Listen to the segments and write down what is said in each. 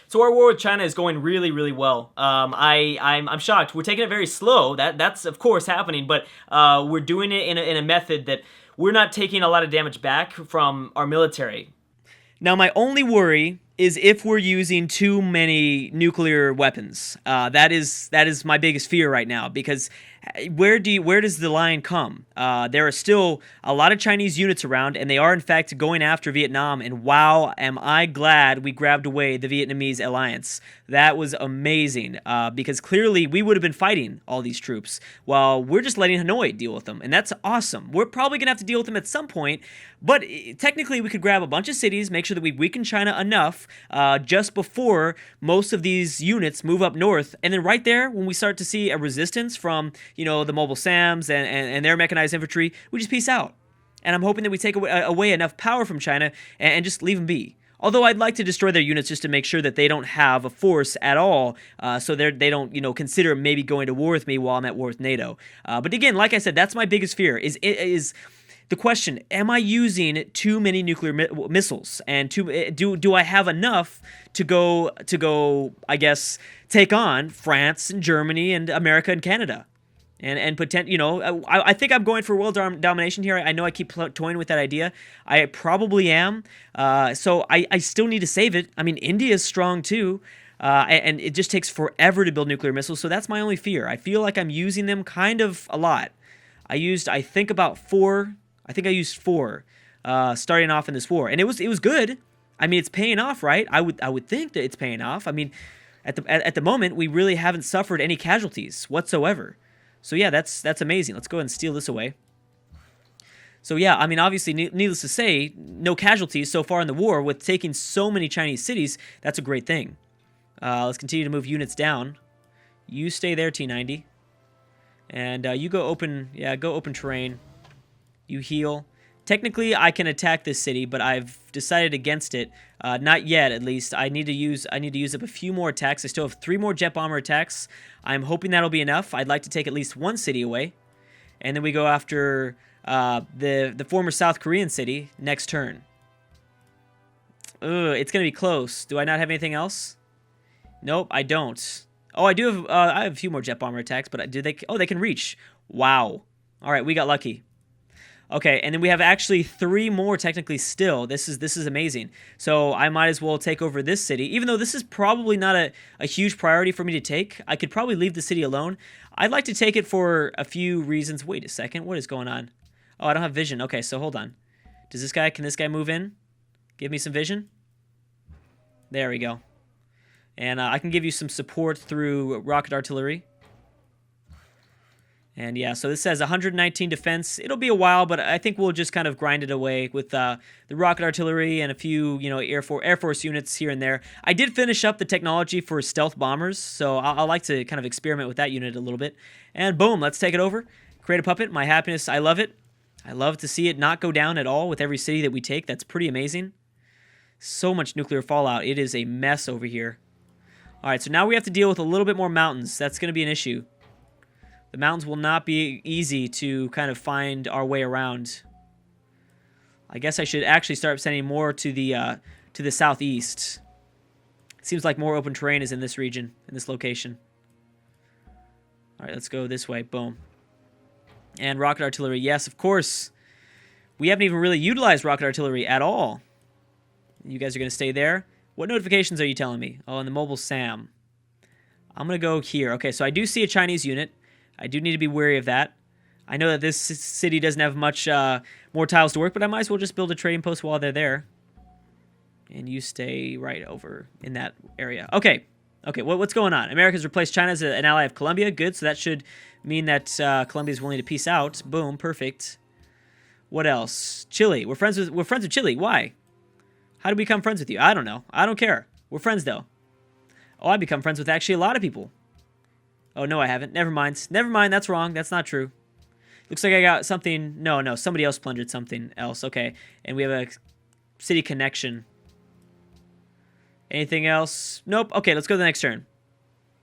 So our war with China is going really, really well. I'm shocked. We're taking it very slow. That's of course happening, but we're doing it in a method that we're not taking a lot of damage back from our military. Now, my only worry is if we're using too many nuclear weapons. That is my biggest fear right now because where does the line come? There are still a lot of Chinese units around, and they are in fact going after Vietnam. And wow, am I glad we grabbed away the Vietnamese alliance. That was amazing because clearly we would have been fighting all these troops while we're just letting Hanoi deal with them, and that's awesome. We're probably gonna have to deal with them at some point, but technically we could grab a bunch of cities, make sure that we weaken China enough just before most of these units move up north, and then right there when we start to see a resistance from the mobile SAMs and their mechanized infantry, we just peace out. And I'm hoping that we take away enough power from China and just leave them be. Although I'd like to destroy their units just to make sure that they don't have a force at all, so they don't, consider maybe going to war with me while I'm at war with NATO. But again, like I said, that's my biggest fear. Is the question: am I using too many nuclear missiles? And do I have enough to go? I guess take on France and Germany and America and Canada. And I think I'm going for world domination here. I know I keep toying with that idea. I probably am. So I still need to save it. I mean, India is strong too. And it just takes forever to build nuclear missiles. So that's my only fear. I feel like I'm using them kind of a lot. I think about four. I think I used four starting off in this war. And it was good. I mean, it's paying off, right? I would think that it's paying off. I mean, at the moment, we really haven't suffered any casualties whatsoever. So yeah, that's amazing. Let's go ahead and steal this away. So yeah, I mean, obviously, needless to say, no casualties so far in the war with taking so many Chinese cities. That's a great thing. Let's continue to move units down. You stay there, T90. And you go open terrain. You heal. Technically, I can attack this city, but I've decided against it. Not yet, at least. I need to use up a few more attacks. I still have 3 more jet bomber attacks. I'm hoping that'll be enough. I'd like to take at least one city away, and then we go after the former South Korean city next turn. Ugh, it's gonna be close. Do I not have anything else? Nope, I don't. Oh, I do have. I have a few more jet bomber attacks, but do they? Oh, they can reach. Wow. All right, we got lucky. Okay, and then we have actually 3 more technically still. This is amazing. So I might as well take over this city. Even though this is probably not a huge priority for me to take, I could probably leave the city alone. I'd like to take it for a few reasons. Wait a second, what is going on? Oh, I don't have vision. Okay, so hold on. Can this guy move in? Give me some vision? There we go. And I can give you some support through rocket artillery. And yeah, so this says 119 defense. It'll be a while, but I think we'll just kind of grind it away with the rocket artillery and a few, Air Force units here and there. I did finish up the technology for stealth bombers, so I'll like to kind of experiment with that unit a little bit. And boom, let's take it over. Create a puppet. My happiness, I love it. I love to see it not go down at all with every city that we take. That's pretty amazing. So much nuclear fallout. It is a mess over here. All right, so now we have to deal with a little bit more mountains. That's going to be an issue. The mountains will not be easy to kind of find our way around. I guess I should actually start sending more to the southeast. It seems like more open terrain is in this region, in this location. All right, let's go this way. Boom. And rocket artillery. Yes, of course. We haven't even really utilized rocket artillery at all. You guys are going to stay there. What notifications are you telling me? Oh, and the mobile SAM. I'm going to go here. Okay, so I do see a Chinese unit. I do need to be wary of that. I know that this city doesn't have much more tiles to work, but I might as well just build a trading post while they're there. And you stay right over in that area. Okay. Okay, what's going on? America's replaced China as an ally of Colombia. Good, so that should mean that Colombia is willing to peace out. Boom, perfect. What else? Chile. We're friends with Chile. Why? How did we become friends with you? I don't know. I don't care. We're friends, though. Oh, I become friends with actually a lot of people. Oh, no, I haven't. Never mind. Never mind. That's wrong. That's not true. Looks like I got something. No. Somebody else plundered something else. Okay. And we have a city connection. Anything else? Nope. Okay, let's go to the next turn.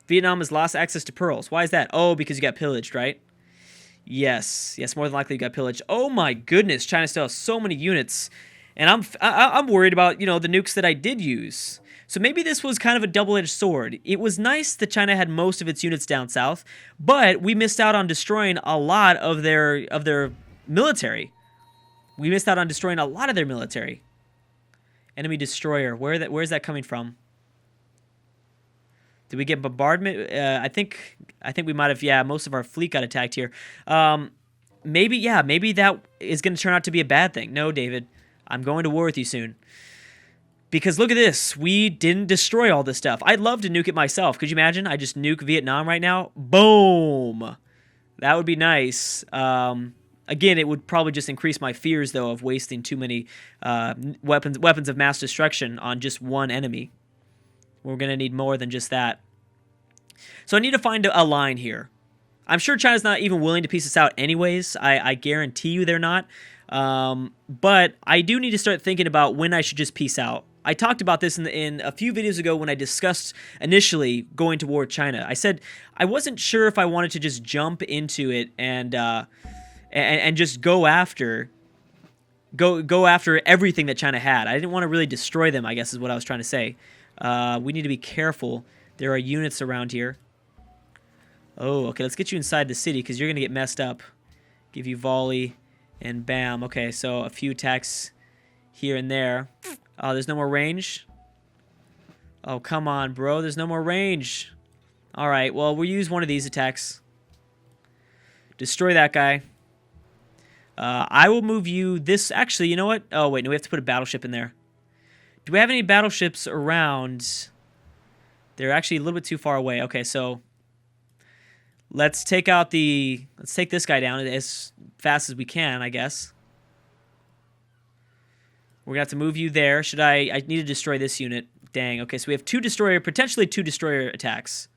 Vietnam has lost access to pearls. Why is that? Oh, because you got pillaged, right? Yes. Yes, more than likely you got pillaged. Oh, my goodness. China still has so many units. And I'm worried about, you know, the nukes that I did use. So maybe this was kind of a double-edged sword. It was nice that China had most of its units down south, but we missed out on destroying a lot of their military. We missed out on destroying a lot of their military. Enemy destroyer. Where's that coming from? Did we get bombardment? I think we might have. Yeah, most of our fleet got attacked here. Maybe that is going to turn out to be a bad thing. No, David, I'm going to war with you soon. Because look at this. We didn't destroy all this stuff. I'd love to nuke it myself. Could you imagine? I just nuke Vietnam right now. Boom. That would be nice. Again, it would probably just increase my fears, though, of wasting too many weapons of mass destruction on just one enemy. We're going to need more than just that. So I need to find a line here. I'm sure China's not even willing to piece us out anyways. I guarantee you they're not. But I do need to start thinking about when I should just peace out. I talked about this in a few videos ago when I discussed initially going to war with China. I said I wasn't sure if I wanted to just jump into it and just go after everything that China had. I didn't want to really destroy them, I guess is what I was trying to say. We need to be careful. There are units around here. Oh, okay, let's get you inside the city because you're going to get messed up. Give you volley and bam. Okay, so a few attacks here and there. Oh, there's no more range? Oh, come on, bro. There's no more range. All right, well, we'll use one of these attacks. Destroy that guy. I will move you this... Actually, you know what? Oh, wait, no, we have to put a battleship in there. Do we have any battleships around? They're actually a little bit too far away. Okay, so... Let's take this guy down as fast as we can, I guess. We're going to have to move you there. I need to destroy this unit. Dang, okay, so we have potentially two destroyer attacks.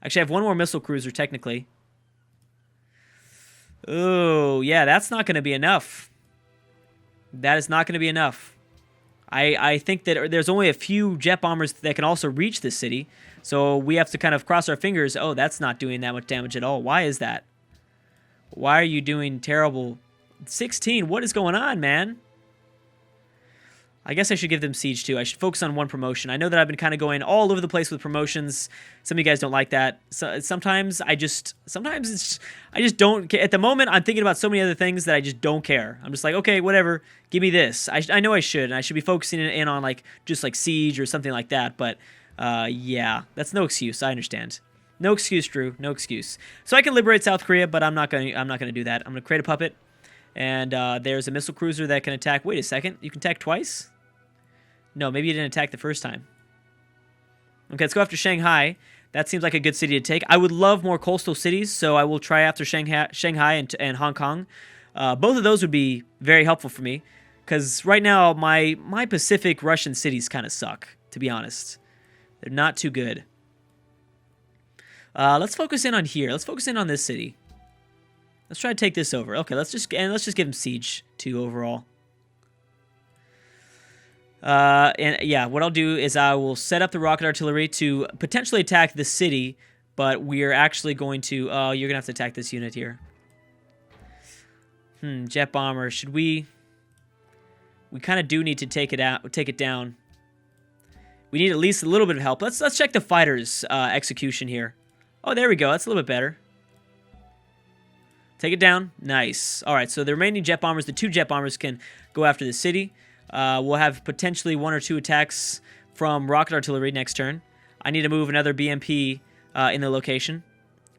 Actually, I have one more missile cruiser, technically. Oh, yeah, that's not going to be enough. That is not going to be enough. I think that there's only a few jet bombers that can also reach this city. So we have to kind of cross our fingers. Oh, that's not doing that much damage at all. Why is that? Why are you doing terrible? 16, what is going on, man? I guess I should give them siege too. I should focus on one promotion. I know that I've been kind of going all over the place with promotions. Some of you guys don't like that. So sometimes I just don't care. At the moment, I'm thinking about so many other things that I just don't care. I'm just like, okay, whatever. Give me this. I know I should, and I should be focusing in on just siege or something like that. But yeah, that's no excuse. I understand. No excuse, Drew. No excuse. So I can liberate South Korea, but I'm not gonna do that. I'm gonna create a puppet, and there's a missile cruiser that can attack. Wait a second. You can attack twice? No, maybe you didn't attack the first time. Okay, let's go after Shanghai. That seems like a good city to take. I would love more coastal cities, so I will try after Shanghai and Hong Kong. Both of those would be very helpful for me, because right now my Pacific Russian cities kind of suck, to be honest. They're not too good. Let's focus in on here. Let's focus in on this city. Let's try to take this over. Okay, let's just give them siege 2 overall. And yeah, what I'll do is I will set up the rocket artillery to potentially attack the city, but we're actually going to... Oh, you're going to have to attack this unit here. Jet bomber. Should we... We kind of do need to take it down. We need at least a little bit of help. Let's check the fighters' execution here. Oh, there we go. That's a little bit better. Take it down. Nice. All right, so the remaining jet bombers, the 2 jet bombers can go after the city. We'll have potentially 1 or 2 attacks from rocket artillery next turn. I need to move another BMP in the location.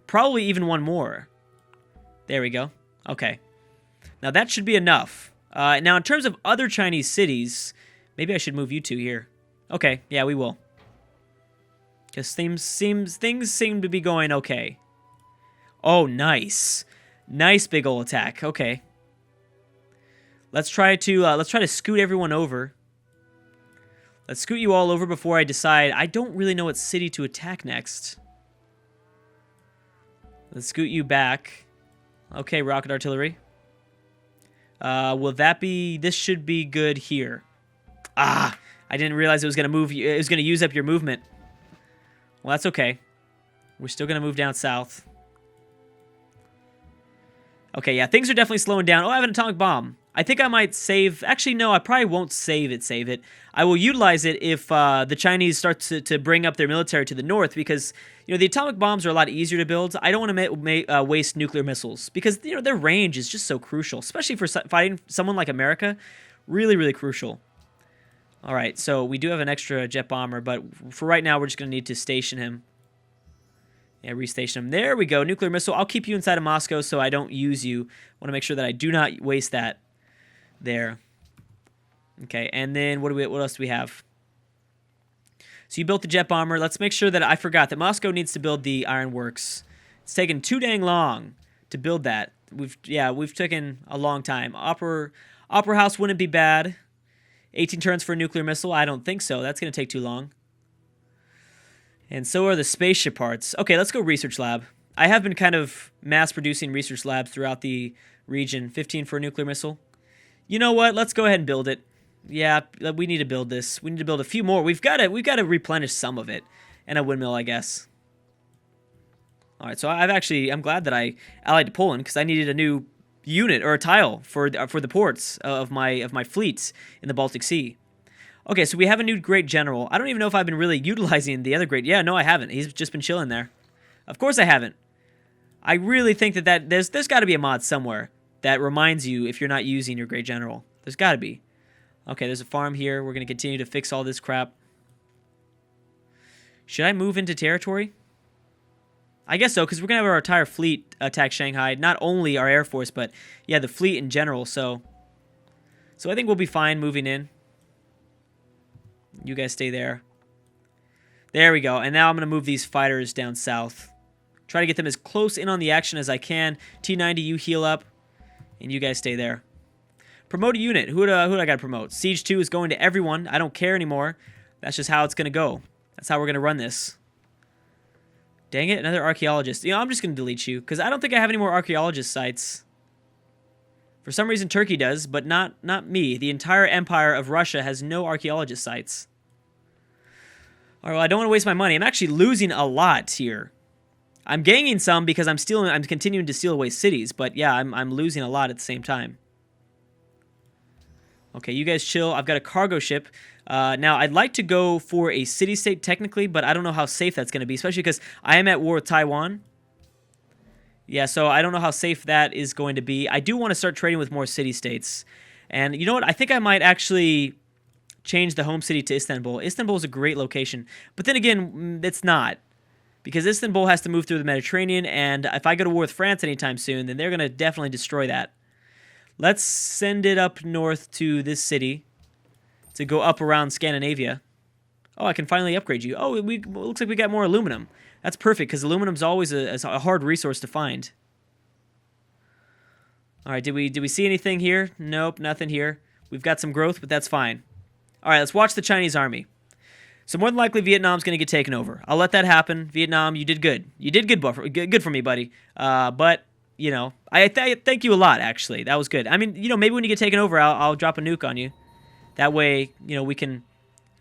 Probably even 1 more. There we go. Okay. Now that should be enough. Now in terms of other Chinese cities, maybe I should move you 2 here. Okay, yeah, we will. Because things seem to be going okay. Oh, nice. Nice big ol' attack. Okay. Let's try to scoot everyone over. Let's scoot you all over before I decide. I don't really know what city to attack next. Let's scoot you back. Okay, rocket artillery. Will that be... This should be good here. Ah! I didn't realize it was going to move... It was going to use up your movement. Well, that's okay. We're still going to move down south. Okay, yeah, things are definitely slowing down. Oh, I have an atomic bomb. I think I might save. Actually, no, I probably won't save it. I will utilize it if the Chinese start to bring up their military to the north, because the atomic bombs are a lot easier to build. I don't want to waste nuclear missiles because their range is just so crucial, especially for fighting someone like America. Really, really crucial. All right, so we do have an extra jet bomber, but for right now, we're just going to need to station him. Yeah, restation him. There we go. Nuclear missile. I'll keep you inside of Moscow so I don't use you. I want to make sure that I do not waste that there. Okay, and then what else do we have? So you built the jet bomber. Let's make sure that I forgot that Moscow needs to build the ironworks. It's taken too dang long to build that. We've taken a long time. Opera House wouldn't be bad. 18 turns for a nuclear missile? I don't think so. That's going to take too long. And so are the spaceship parts. Okay, let's go research lab. I have been kind of mass-producing research labs throughout the region. 15 for a nuclear missile. You know what? Let's go ahead and build it. Yeah, we need to build this. We need to build a few more. We've got to replenish some of it. And a windmill, I guess. All right, so I'm glad that I allied to Poland because I needed a new unit or a tile for the ports of my fleets in the Baltic Sea. Okay, so we have a new great general. I don't even know if I've been really utilizing the other great. Yeah, no, I haven't. He's just been chilling there. Of course I haven't. I really think that there's got to be a mod somewhere that reminds you if you're not using your great general. There's got to be. Okay, there's a farm here. We're going to continue to fix all this crap. Should I move into territory? I guess so, because we're going to have our entire fleet attack Shanghai. Not only our air force, but, yeah, the fleet in general. So I think we'll be fine moving in. You guys stay there. There we go. And now I'm going to move these fighters down south. Try to get them as close in on the action as I can. T-90, you heal up. And you guys stay there. Promote a unit. Who do I got to promote? Siege 2 is going to everyone. I don't care anymore. That's just how it's going to go. That's how we're going to run this. Dang it, another archaeologist. I'm just going to delete you, because I don't think I have any more archaeologist sites. For some reason, Turkey does, but not me. The entire empire of Russia has no archaeologist sites. All right, well, I don't want to waste my money. I'm actually losing a lot here. I'm gaining some because I'm continuing to steal away cities, but yeah, I'm losing a lot at the same time. Okay, you guys chill. I've got a cargo ship. Now, I'd like to go for a city-state technically, but I don't know how safe that's going to be, especially because I am at war with Taiwan. Yeah, so I don't know how safe that is going to be. I do want to start trading with more city-states. And you know what? I think I might actually change the home city to Istanbul. Istanbul is a great location. But then again, it's not. Because Istanbul has to move through the Mediterranean, and if I go to war with France anytime soon, then they're going to definitely destroy that. Let's send it up north to this city to go up around Scandinavia. Oh, I can finally upgrade you. Oh, it looks like we got more aluminum. That's perfect, because aluminum's always a hard resource to find. All right, did we see anything here? Nope, nothing here. We've got some growth, but that's fine. All right, let's watch the Chinese army. So more than likely, Vietnam's going to get taken over. I'll let that happen. Vietnam, you did good. You did good for me, buddy. But, I thank you a lot, actually. That was good. I mean, maybe when you get taken over, I'll drop a nuke on you. That way, we can...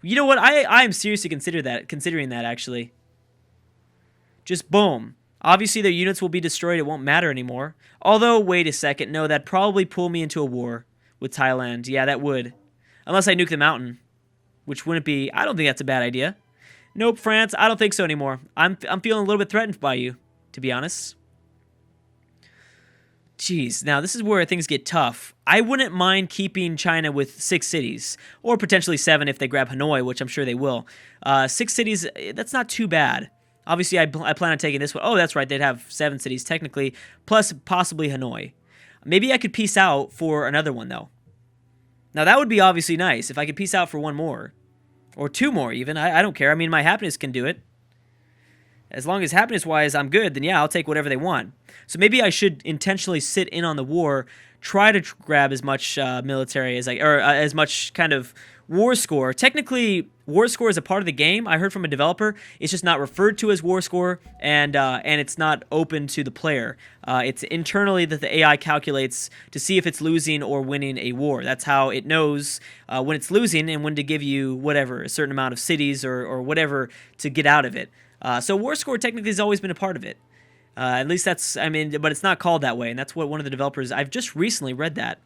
You know what? I am seriously considering that, actually. Just boom. Obviously, their units will be destroyed. It won't matter anymore. Although, wait a second. No, that'd probably pull me into a war with Thailand. Yeah, that would. Unless I nuke the mountain. Which wouldn't be... I don't think that's a bad idea. Nope, France. I don't think so anymore. I'm feeling a little bit threatened by you, to be honest. Jeez, now this is where things get tough. I wouldn't mind keeping China with 6 cities, or potentially 7 if they grab Hanoi, which I'm sure they will. 6 cities, that's not too bad. Obviously, I plan on taking this one. Oh, that's right, they'd have 7 cities technically, plus possibly Hanoi. Maybe I could peace out for another one, though. Now, that would be obviously nice if I could peace out for 1 more. Or 2 more, even. I don't care. I mean, my happiness can do it. As long as happiness-wise I'm good, then yeah, I'll take whatever they want. So maybe I should intentionally sit in on the war, try to grab as much military as as much kind of war score. Technically, war score is a part of the game. I heard from a developer. It's just not referred to as war score, and it's not open to the player. It's internally that the AI calculates to see if it's losing or winning a war. That's how it knows when it's losing and when to give you whatever, a certain amount of cities or whatever to get out of it. So war score technically has always been a part of it. At least that's, but it's not called that way, and that's what one of the developers, I've just recently read that.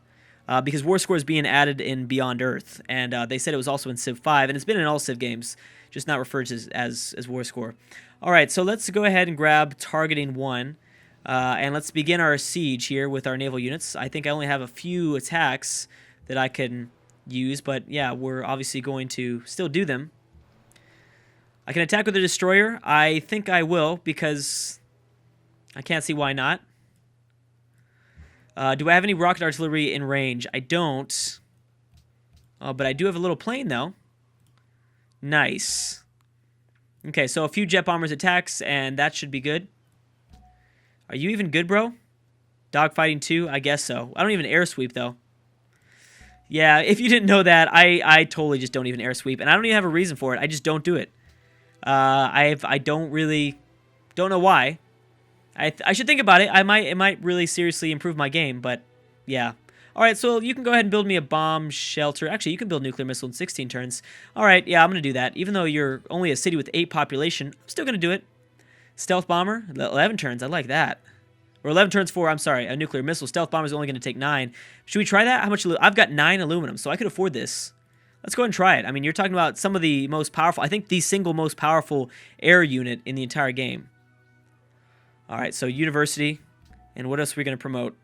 because war score is being added in Beyond Earth, and they said it was also in Civ 5, and it's been in all Civ games, just not referred to as war score. All right, so let's go ahead and grab targeting 1, and let's begin our siege here with our naval units. I think I only have a few attacks that I can use, but yeah, we're obviously going to still do them. I can attack with a destroyer. I think I will, because I can't see why not. Do I have any rocket artillery in range? I don't. But I do have a little plane, though. Nice. Okay, so a few jet bombers attacks, and that should be good. Are you even good, bro? Dogfighting 2? I guess so. I don't even air sweep, though. Yeah, if you didn't know that, I totally just don't even air sweep, and I don't even have a reason for it. I just don't do it. I don't know why. I should think about it. It might really seriously improve my game, but yeah. All right, so you can go ahead and build me a bomb shelter. Actually, you can build nuclear missile in 16 turns. All right, yeah, I'm going to do that. Even though you're only a city with 8 population, I'm still going to do it. Stealth bomber, 11 turns. I like that. Or 11 turns for, I'm sorry, a nuclear missile. Stealth bomber is only going to take 9. Should we try that? How much? I've got 9 aluminum, so I could afford this. Let's go ahead and try it. I mean, you're talking about some of the most powerful, I think the single most powerful air unit in the entire game. All right, so university. And what else are we going to promote?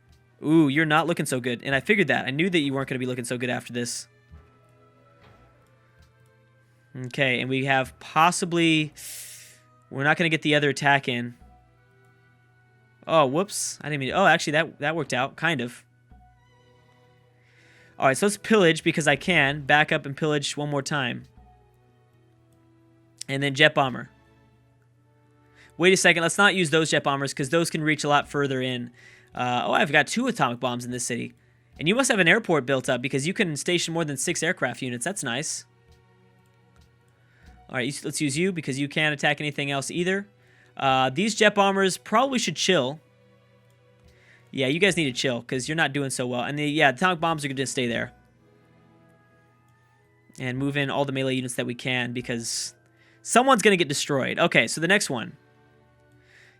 Ooh, you're not looking so good. And I figured that. I knew that you weren't going to be looking so good after this. Okay, and we have possibly... We're not going to get the other attack in. Oh, whoops. I didn't mean... Oh, actually, that worked out. Kind of. All right, so let's pillage because I can. Back up and pillage one more time. And then jet bomber. Wait a second. Let's not use those jet bombers because those can reach a lot further in. Oh, I've got 2 atomic bombs in this city. And you must have an airport built up because you can station more than 6 aircraft units. That's nice. All right, let's use you because you can't attack anything else either. These jet bombers probably should chill. Yeah, you guys need to chill because you're not doing so well. And the atomic bombs are going to stay there. And move in all the melee units that we can because someone's going to get destroyed. Okay, so the next one.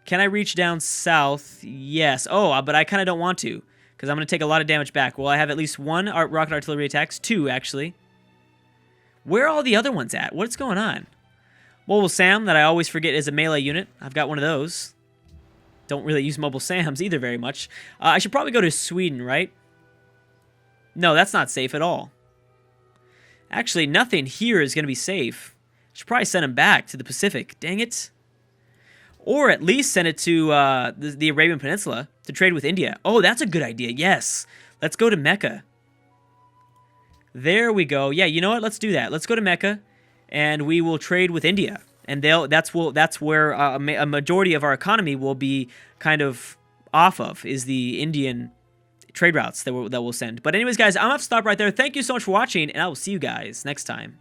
Can I reach down south? Yes. Oh, but I kind of don't want to because I'm going to take a lot of damage back. Well, I have at least 1 rocket artillery attacks. 2, actually. Where are all the other ones at? What's going on? Mobile Sam, that I always forget is a melee unit. I've got one of those. Don't really use Mobile Sams either very much. I should probably go to Sweden, right? No, that's not safe at all. Actually, nothing here is going to be safe. I should probably send him back to the Pacific. Dang it. Or at least send it to the Arabian Peninsula to trade with India. Oh, that's a good idea. Yes. Let's go to Mecca. There we go. Yeah, you know what? Let's do that. Let's go to Mecca, and we will trade with India. And that's where a majority of our economy will be kind of off of, is the Indian trade routes that we'll send. But anyways, guys, I'm going to have to stop right there. Thank you so much for watching, and I will see you guys next time.